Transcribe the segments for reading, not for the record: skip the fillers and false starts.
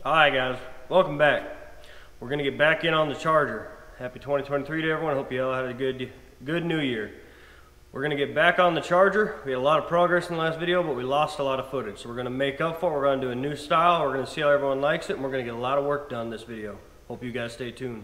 Hi guys, welcome back. We're gonna get back in on the Charger. Happy 2023 to everyone. Hope you all had a good new year. We're gonna get back on the Charger. We had a lot of progress in the last video, but we lost a lot of footage. So we're gonna make up for it. We're gonna do a new style. We're gonna see how everyone likes it, and we're gonna get a lot of work done this video. Hope you guys stay tuned.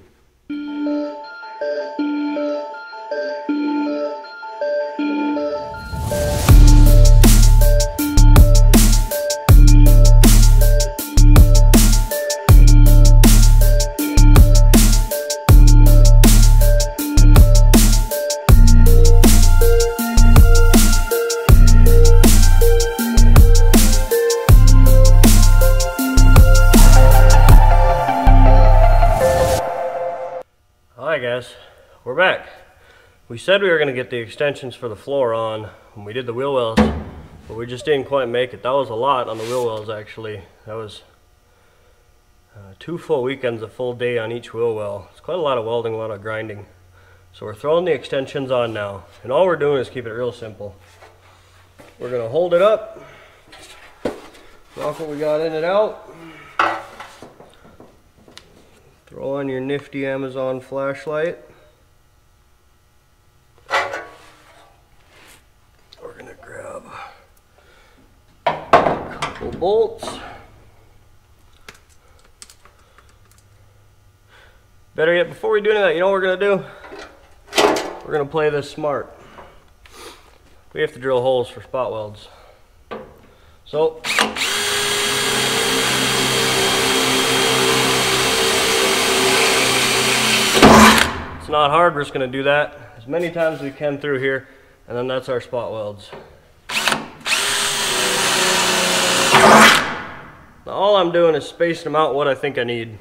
Hi guys, we're back. We said we were going to get the extensions for the floor on when we did the wheel wells, but we just didn't quite make it. That was a lot on the wheel wells actually. That was 2 full weekends, a full day on each wheel well. It's quite a lot of welding, a lot of grinding. So we're throwing the extensions on now, and all we're doing is keep it real simple. We're going to hold it up, knock what we got in it out. Throw on your nifty Amazon flashlight. We're gonna grab a couple bolts. Better yet, before we do any of that, you know what we're gonna do? We're gonna play this smart. We have to drill holes for spot welds. So, it's not hard, we're just going to do that as many times as we can through here, and then that's our spot welds. Now all I'm doing is spacing them out what I think I need.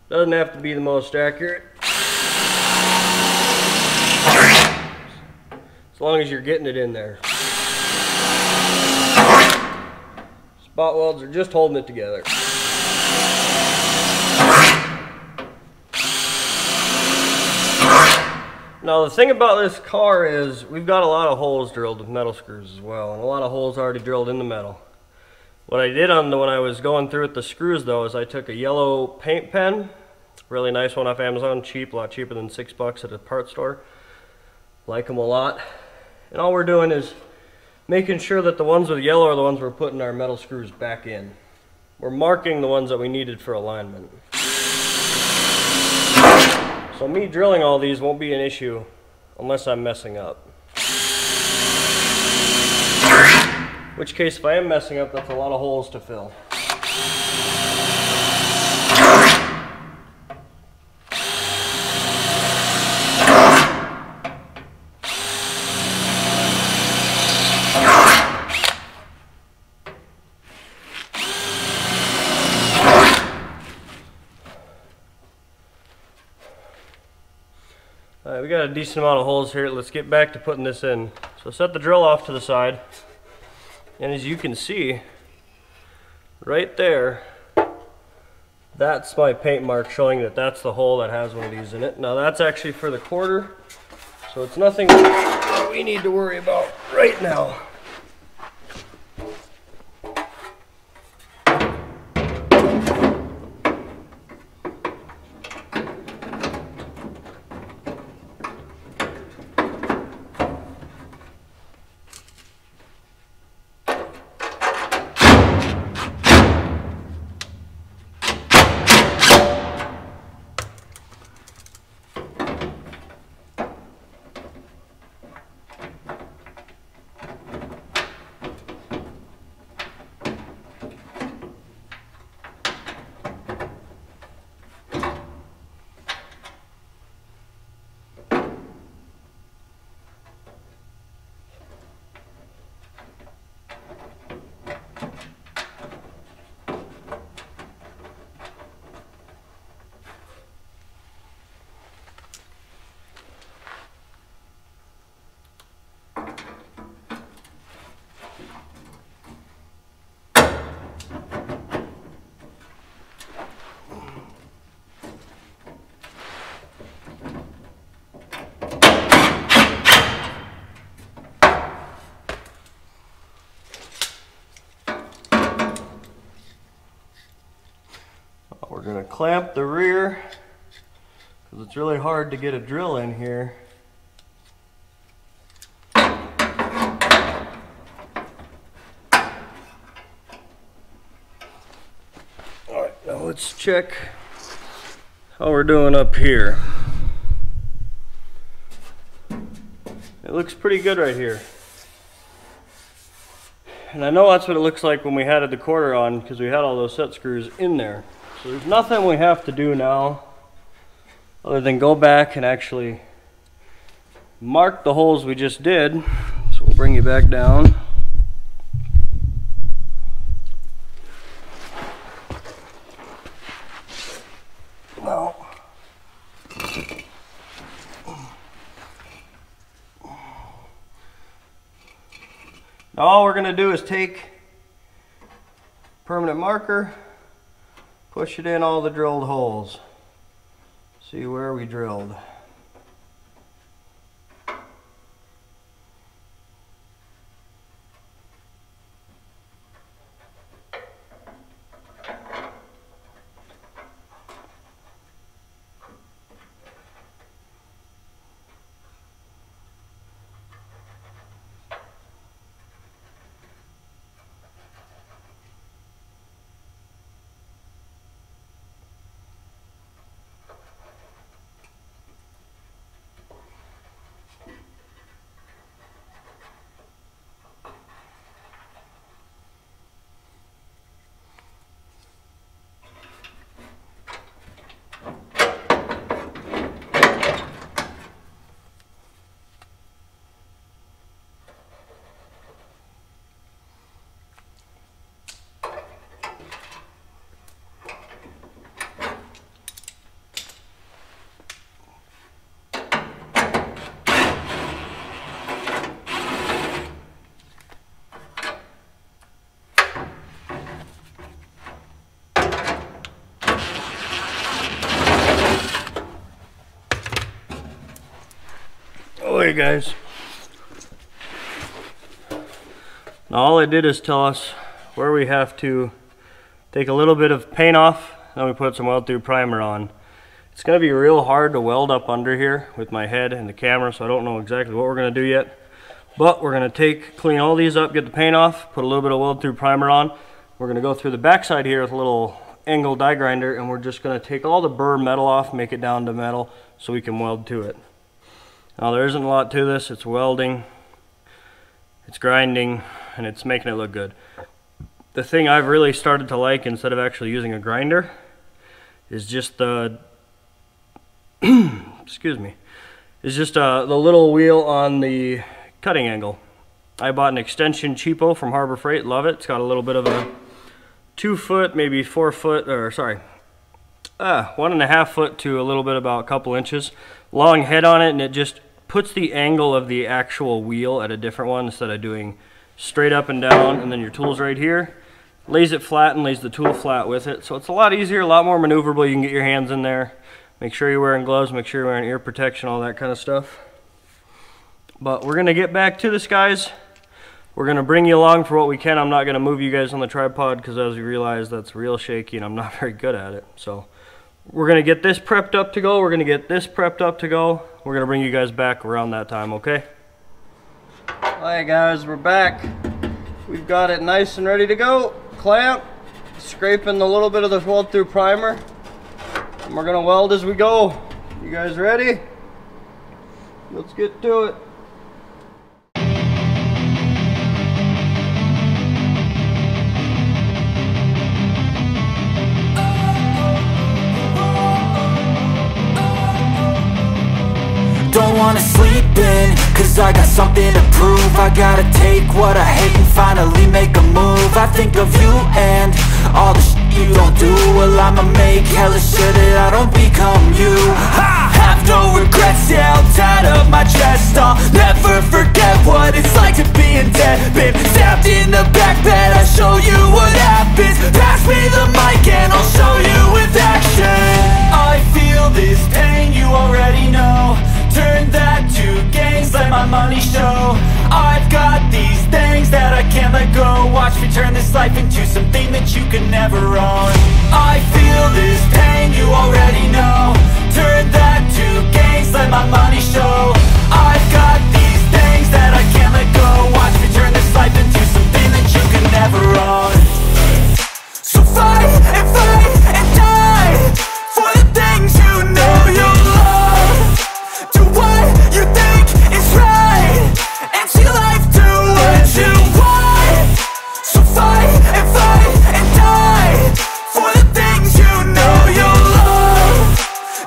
Doesn't have to be the most accurate, as long as you're getting it in there. Spot welds are just holding it together. Now the thing about this car is we've got a lot of holes drilled with metal screws as well, and a lot of holes already drilled in the metal. What I did when I was going through with the screws though is I took a yellow paint pen, really nice one off Amazon, cheap, a lot cheaper than $6 at a parts store. Like them a lot. And all we're doing is making sure that the ones with yellow are the ones we're putting our metal screws back in. We're marking the ones that we needed for alignment. So me drilling all these won't be an issue unless I'm messing up. In which case, if I am messing up, that's a lot of holes to fill. Alright, we got a decent amount of holes here. Let's get back to putting this in. So set the drill off to the side, and as you can see right there, that's my paint mark showing that that's the hole that has one of these in it. Now that's actually for the quarter, so it's nothing that we need to worry about right now. we're gonna clamp the rear because it's really hard to get a drill in here. Alright, now let's check how we're doing up here. It looks pretty good right here. And I know that's what it looks like when we had the quarter on, because we had all those set screws in there. So there's nothing we have to do now other than go back and actually mark the holes we just did. So we'll bring you back down. Now all we're going to do is take permanent marker, push it in all the drilled holes. See where we drilled. Okay guys, now all it did is tell us where we have to take a little bit of paint off, then we put some weld through primer on. It's going to be real hard to weld up under here with my head and the camera, so I don't know exactly what we're going to do yet. But we're going to clean all these up, get the paint off, put a little bit of weld through primer on. We're going to go through the backside here with a little angle die grinder, and we're just going to take all the burr metal off, make it down to metal so we can weld to it. Now there isn't a lot to this. It's welding, it's grinding, and it's making it look good. The thing I've really started to like, instead of actually using a grinder, is just the excuse me, is just the little wheel on the cutting angle. I bought an extension cheapo from Harbor Freight. Love it. It's got a little bit of a 2 foot, maybe 4 foot, or sorry, 1.5 foot to a little bit about a couple inches long head on it, and it just puts the angle of the actual wheel at a different one instead of doing straight up and down, and then your tool's right here. Lays it flat and lays the tool flat with it, so it's a lot easier, a lot more maneuverable. You can get your hands in there. Make sure you're wearing gloves, make sure you're wearing ear protection, all that kind of stuff. But we're gonna get back to this, guys. We're gonna bring you along for what we can. I'm not gonna move you guys on the tripod because, as you realize, that's real shaky and I'm not very good at it. So we're gonna get this prepped up to go. We're gonna get this prepped up to go. We're gonna bring you guys back around that time, okay? Alright guys, we're back. We've got it nice and ready to go. Clamp, scraping a little bit of the weld through primer, and we're gonna weld as we go. You guys ready? Let's get to it. Don't wanna sleep in, cause I got something to prove. I gotta take what I hate and finally make a move. I think of you and all the shit you don't do. Well, I'ma make hella sure that I don't become you. I have no regrets, yeah, I'll tie up my chest. I'll never forget what it's like to be in debt. Been stabbed in the back bed, I'll show you what happens. Pass me the mic and I'll show you with action. I feel this pain, you already know. Turn that to gains, let my money show. I've got these things that I can't let go. Watch me turn this life into something that you can never own. I feel this pain, you already know. Turn that to gains, let my money show. I've got these things that I can't let go. Watch me turn this life into something that you can never own. So fight and die for the things you know you love. Do what you think is right and see life do what you want. So fight and die for the things you know you love.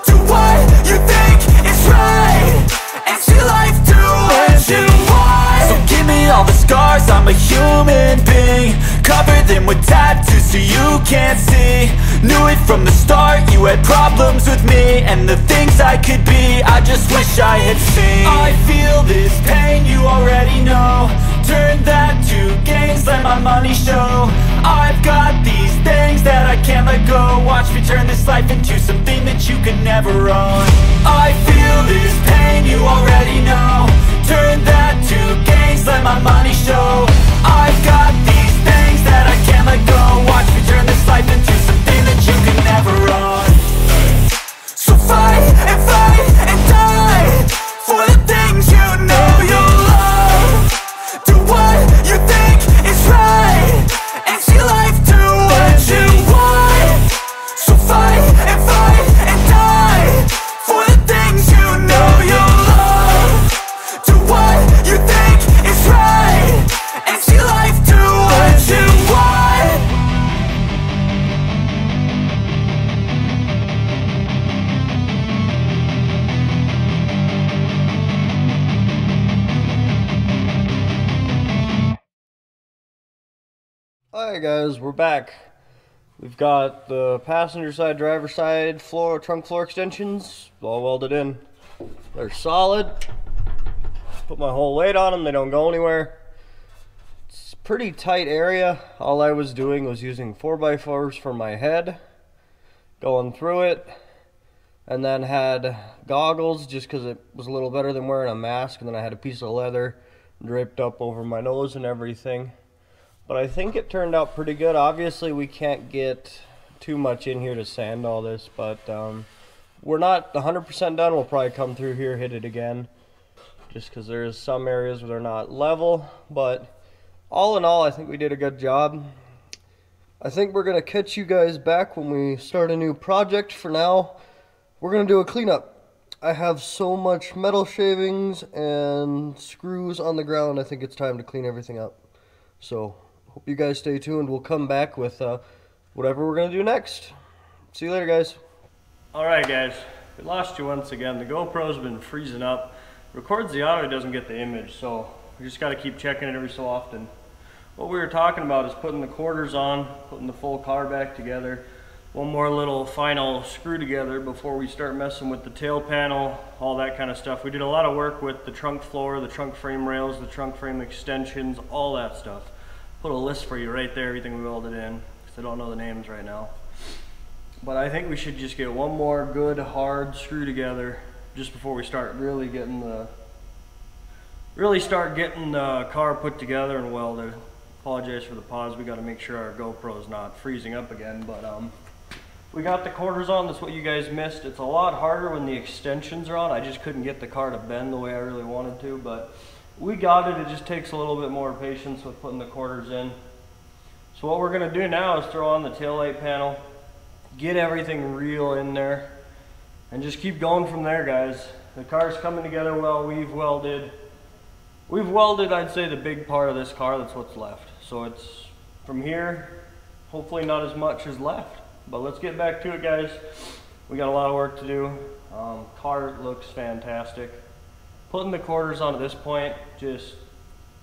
Do what you think is right and see life do what you want. So give me all the scars, I'm a human being. Cover them with tattoos so you can't see. Knew it from the start, you had problems with me and the things I could be, I just wish I had seen. I feel this pain, you already know. Turn that to gains, let my money show. I've got these things that I can't let go. Watch me turn this life into something that you could never own. I feel this pain, you already know. Turn that to gains, let my money show. I've got these things that I can't let go. Watch me turn this life into something that you could never own. So fight and die for the things you know you love. Do what you think is right and see life do what you want. So fight and die for the things you know you love. Do what you think is right and see life do what you want. Alright guys, we're back. We've got the passenger side, driver side floor, trunk floor extensions all welded in. They're solid. Put my whole weight on them, they don't go anywhere. It's a pretty tight area. All I was doing was using 4x4s for my head, going through it, and then had goggles just because it was a little better than wearing a mask, and then I had a piece of leather draped up over my nose and everything. But I think it turned out pretty good. Obviously we can't get too much in here to sand all this, but we're not 100% done. We'll probably come through here, hit it again, just because there's some areas where they're not level. But all in all, I think we did a good job. I think we're going to catch you guys back when we start a new project. For now, we're going to do a cleanup. I have so much metal shavings and screws on the ground, I think it's time to clean everything up. So hope you guys stay tuned. We'll come back with whatever we're going to do next. See you later, guys. Alright guys, we lost you once again. The GoPro's been freezing up. Records the audio, doesn't get the image, so we just got to keep checking it every so often. What we were talking about is putting the quarters on, putting the full car back together. One more little final screw together before we start messing with the tail panel, all that kind of stuff. We did a lot of work with the trunk floor, the trunk frame rails, the trunk frame extensions, all that stuff. Put a list for you right there, everything we welded in, because I don't know the names right now. But I think we should just get one more good hard screw together just before we start really getting the car put together and welded. Apologize for the pause. We got to make sure our GoPro's not freezing up again. But we got the quarters on. That's what you guys missed. It's a lot harder when the extensions are on. I just couldn't get the car to bend the way I really wanted to, but we got it. It just takes a little bit more patience with putting the quarters in. So what we're going to do now is throw on the taillight panel, get everything real in there, and just keep going from there, guys. The car's coming together well. We've welded, I'd say, the big part of this car. That's what's left. So it's from here, hopefully not as much as left. But let's get back to it, guys. We got a lot of work to do. Car looks fantastic. Putting the quarters on at this point just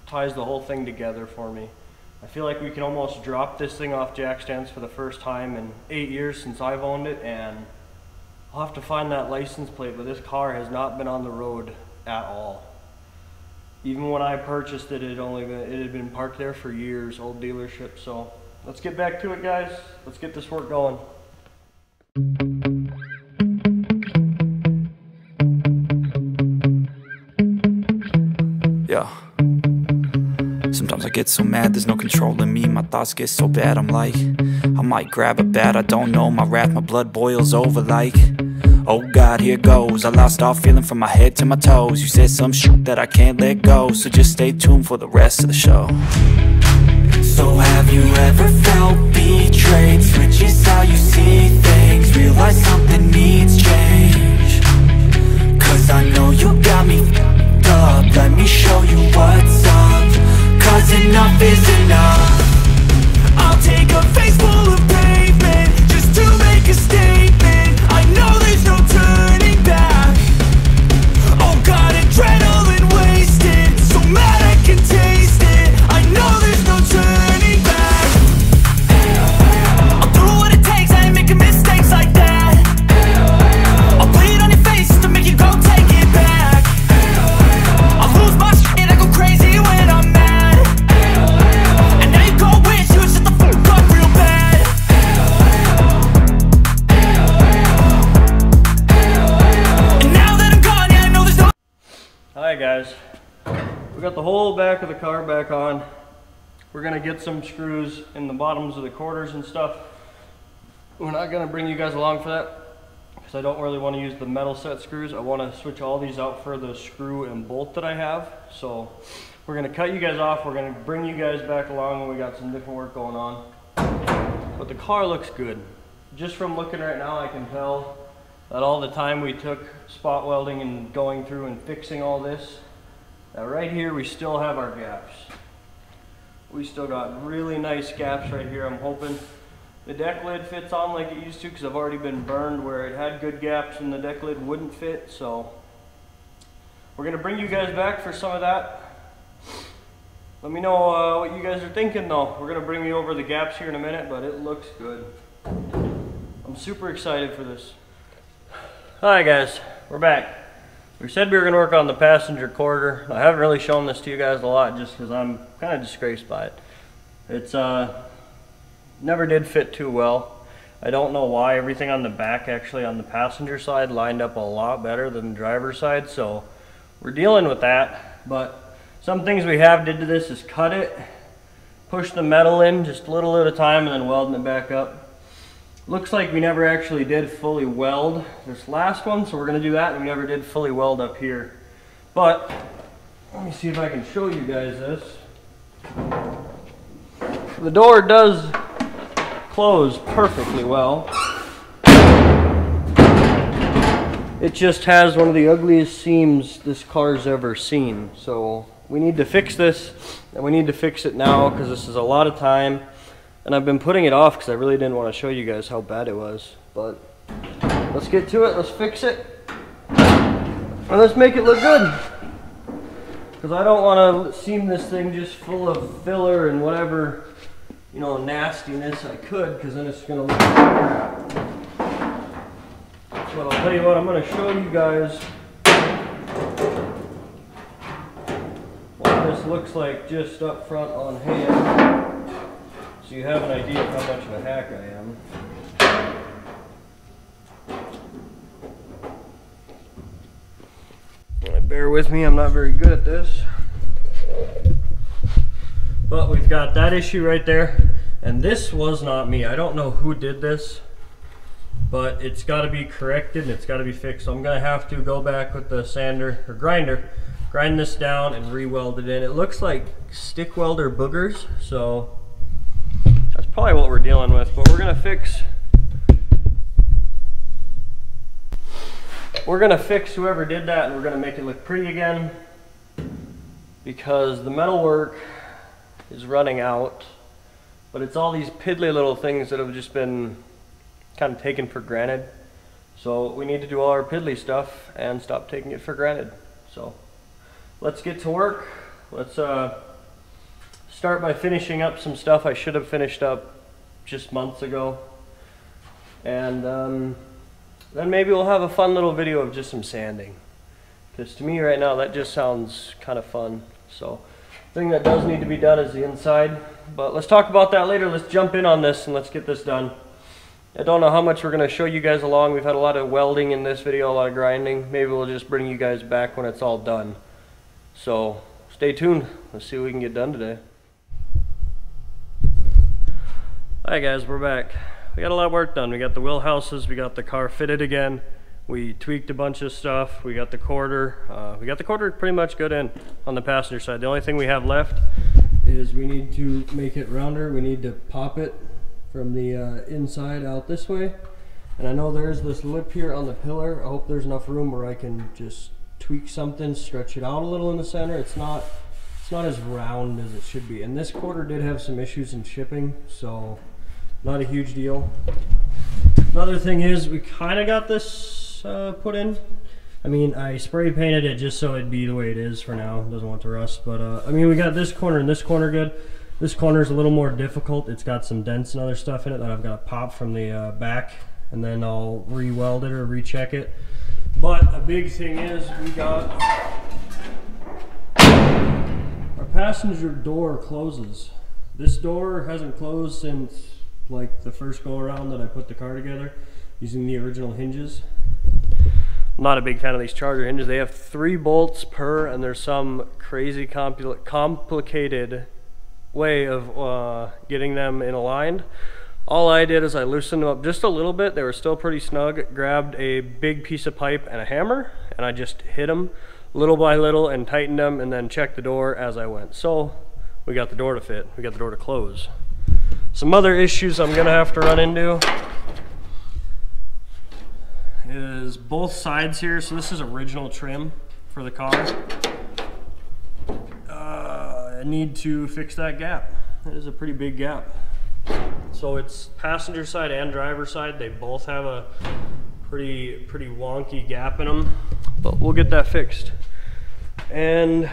ties the whole thing together for me. I feel like we can almost drop this thing off jack stands for the first time in 8 years since I've owned it, and I'll have to find that license plate, but this car has not been on the road at all. Even when I purchased it, it had been parked there for years, old dealership. So let's get back to it, guys. Let's get this work going. Yeah. Sometimes I get so mad, there's no controlling me. My thoughts get so bad, I'm like, I might grab a bat, I don't know. My wrath, my blood boils over like, oh God, here goes. I lost all feeling from my head to my toes. You said some shit that I can't let go, so just stay tuned for the rest of the show. So have you ever felt betrayed? Switches how you see things, realize something needs change. Cause I know you got me f***ed up. Let me show you what's up. Cause enough is enough. I'll take a face full of pavement just to make a statement. I know there's no turning back. Oh God, adrenaline wasted, so mad I can taste it. I know there's no turning back. I'll do what it takes, I ain't making mistakes like that. I'll bleed on your face to make you go take it back. I'll lose my shit, I go crazy when I'm mad. And now you go wish you would shut the fuck up real bad. And now that I'm gone, yeah, I know there's no. Hi guys, we got the whole back of the car back on. We're gonna get some screws in the bottoms of the quarters and stuff. We're not gonna bring you guys along for that because I don't really want to use the metal set screws. I want to switch all these out for the screw and bolt that I have. So we're gonna cut you guys off. We're gonna bring you guys back along when we got some different work going on. But the car looks good. Just from looking right now, I can tell that all the time we took spot welding and going through and fixing all this, that right here we still have our gaps. We still got really nice gaps right here. I'm hoping the deck lid fits on like it used to, because I've already been burned where it had good gaps and the deck lid wouldn't fit. So we're gonna bring you guys back for some of that. Let me know what you guys are thinking though. We're gonna bring you over the gaps here in a minute, but it looks good. I'm super excited for this. Hi guys, we're back. We said we were going to work on the passenger quarter. I haven't really shown this to you guys a lot just because I'm kind of disgraced by it. It's never did fit too well. I don't know why. Everything on the back, actually on the passenger side, lined up a lot better than the driver's side, so we're dealing with that. But some things we have did to this is cut it, push the metal in just a little at a time, and then welding it back up. Looks like we never actually did fully weld this last one, so we're going to do that, and we never did fully weld up here. But let me see if I can show you guys this. The door does close perfectly well. It just has one of the ugliest seams this car's ever seen. So we need to fix this, and we need to fix it now because this is a lot of time. And I've been putting it off because I really didn't want to show you guys how bad it was. But let's get to it, let's fix it, and let's make it look good. Because I don't want to seam this thing just full of filler and whatever, you know, nastiness I could, because then it's going to look like crap. So I'll tell you what, I'm going to show you guys what this looks like just up front on hand, so you have an idea of how much of a hack I am. Bear with me, I'm not very good at this. But we've got that issue right there. And this was not me. I don't know who did this, but it's got to be corrected and it's got to be fixed. So I'm going to have to go back with the sander or grinder, grind this down and re-weld it in. It looks like stick welder boogers, so that's probably what we're dealing with. But we're going to fix whoever did that, and we're going to make it look pretty again, because the metal work is running out. But it's all these piddly little things that have just been kind of taken for granted. So we need to do all our piddly stuff and stop taking it for granted. So let's get to work. Let's start by finishing up some stuff I should have finished up just months ago. And then maybe we'll have a fun little video of just some sanding. Because to me right now that just sounds kind of fun. So the thing that does need to be done is the inside. But let's talk about that later. Let's jump in on this and let's get this done. I don't know how much we're going to show you guys along. We've had a lot of welding in this video, a lot of grinding. Maybe we'll just bring you guys back when it's all done. So stay tuned. Let's see what we can get done today. Hi guys, we're back. We got a lot of work done. We got the wheel houses, we got the car fitted again, we tweaked a bunch of stuff, we got the quarter. We got the quarter pretty much good in on the passenger side. The only thing we have left is we need to make it rounder. We need to pop it from the inside out this way. And I know there's this lip here on the pillar. I hope there's enough room where I can just tweak something, stretch it out a little in the center. It's not as round as it should be. And this quarter did have some issues in shipping, so not a huge deal. Another thing is we kind of got this put in. I mean, I spray painted it just so it'd be the way it is for now. It doesn't want to rust, but I mean, we got this corner and this corner good. This corner is a little more difficult. It's got some dents and other stuff in it that I've got to pop from the back, and then I'll re-weld it or recheck it. But a big thing is we got our passenger door closes. This door hasn't closed since like the first go around that I put the car together using the original hinges. I'm not a big fan of these Charger hinges. They have 3 bolts per, and there's some crazy complicated way of getting them in aligned. All I did is I loosened them up just a little bit. They were still pretty snug. Grabbed a big piece of pipe and a hammer, and I just hit them little by little and tightened them, and then checked the door as I went. So we got the door to fit. We got the door to close. Some other issues I'm gonna have to run into is both sides here. So this is original trim for the car. I need to fix that gap. It is a pretty big gap. So it's passenger side and driver side. They both have a pretty wonky gap in them, but we'll get that fixed. And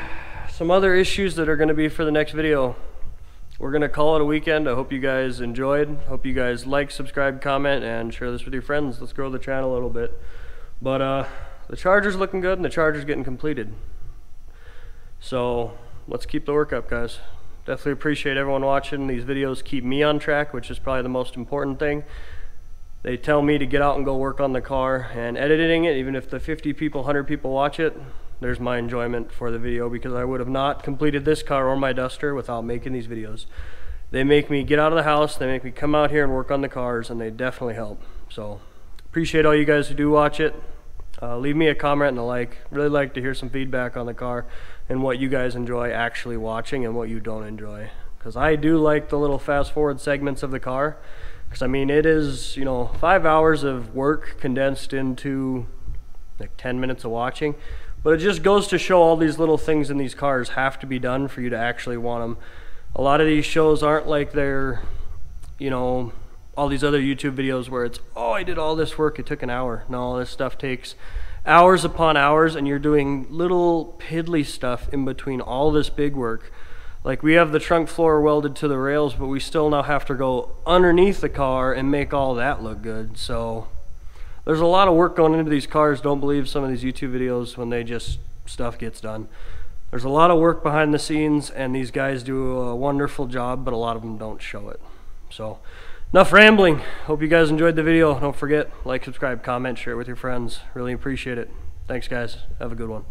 some other issues that are going to be for the next video. We're going to call it a weekend. I hope you guys enjoyed. Hope you guys like, subscribe, comment, and share this with your friends. Let's grow the channel a little bit. But the Charger's looking good and the Charger's getting completed. So let's keep the work up, guys. Definitely appreciate everyone watching. These videos keep me on track, which is probably the most important thing. They tell me to get out and go work on the car, and editing it, even if the 50 people, 100 people watch it, there's my enjoyment for the video, because I would have not completed this car or my Duster without making these videos. They make me get out of the house, they make me come out here and work on the cars, and they definitely help. So appreciate all you guys who do watch it. Leave me a comment and a like. Really like to hear some feedback on the car and what you guys enjoy actually watching and what you don't enjoy, because I do like the little fast forward segments of the car, because I mean, it is, you know, 5 hours of work condensed into like 10 minutes of watching. But it just goes to show all these little things in these cars have to be done for you to actually want them. A lot of these shows aren't like they're, you know, all these other YouTube videos where it's, oh, I did all this work, it took an hour. No, this stuff takes hours upon hours, and you're doing little piddly stuff in between all this big work. Like, we have the trunk floor welded to the rails, but we still now have to go underneath the car and make all that look good. So there's a lot of work going into these cars. Don't believe some of these YouTube videos when they just, stuff gets done. There's a lot of work behind the scenes, and these guys do a wonderful job, but a lot of them don't show it. So enough rambling. Hope you guys enjoyed the video. Don't forget, like, subscribe, comment, share it with your friends. Really appreciate it. Thanks, guys. Have a good one.